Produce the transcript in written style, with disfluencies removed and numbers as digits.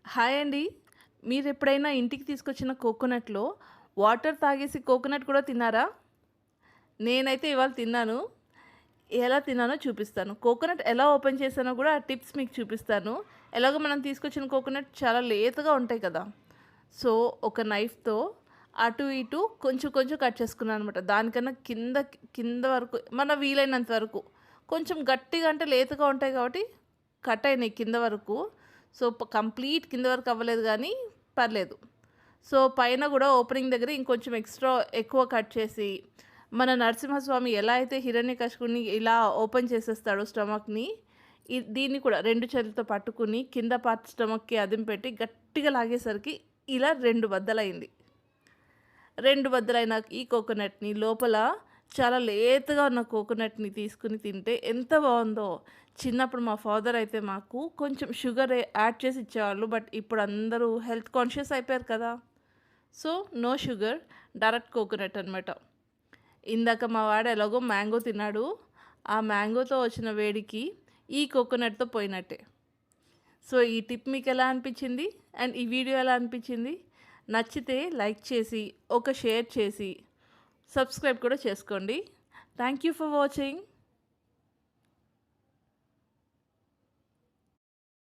Hi అండి. మీరెప్పుడైనా ఇంటికి తీసుకొచ్చిన కోకోనట్‌లో వాటర్ తాగేసి కోకోనట్ కూడా తిన్నారా? నేనైతే ఇవాళ తిన్నాను. ఎలా తిన్నానో చూపిస్తాను. కోకోనట్ ఎలా ఓపెన్ చేశానో కూడా ఆ టిప్స్ మీకు చూపిస్తాను. ఎలాగో మనం తీసుకొచ్చిన కోకోనట్ చాలా లేతగా ఉంటాయి కదా! సో, ఒక నైఫ్‌తో అటు ఇటు కొంచెం కొంచెం కట్ చేసుకున్నాననమాట. దానికన్నా కింద వరకు వీలైనంత వరకు. కొంచెం గట్టిగా అంటే లేతగా ఉంటాయి కాబట్టి కట్ అయినాయి కింద వరకు. సో, కంప్లీట్ కింద వరకు అవ్వలేదు గానీ పర్లేదు. సో, పైన గూడా ఓపెనింగ్ దగ్గర ఇంకొంచెం ఎక్కువ కట్ చేసి, మన నరసింహస్వామి ఎలా అయితే హిరణ్యకశిపుడిని ఇలా ఓపెన్ చేసేస్తాడో స్టమక్‌ని, దీన్ని కూడా 2 చేతులతో పట్టుకుని కింద పార్ట్ స్టమక్‌కి అదిం పెట్టి గట్టిగా లాగేసరికి ఇలా 2 బద్దలయింది. 2 బద్దలైన ఈ కోకోనట్‌ని లోపల చాలా లేతగా ఉన్న కోకోనట్‌ని తీసుకొని తింటే ఎంత బావుందో. చిన్నప్పుడు మా ఫాదర్ అయితే మాకు కొంచెం షుగర్ యాడ్ చేసి ఇచ్చేవాళ్ళు. బట్ ఇప్పుడు అందరూ హెల్త్ కాన్షియస్ అయిపోయారు కదా! So, no sugar direct coconut అనమాట. ఇందాక మా వాడు ఎలాగో మ్యాంగో తిన్నాడు. ఆ మ్యాంగోతో వచ్చిన వేడికి ఈ కోకోనట్‌తో పోయినట్టే. సో, ఈ టిప్ మీకెలా అనిపించింది? అండ్ ఈ వీడియో ఎలా అనిపించింది? నచ్చితే లైక్ చేసి, ఒక షేర్ చేసి, సబ్స్క్రైబ్ కూడా చేసుకోండి. Thank you for watching.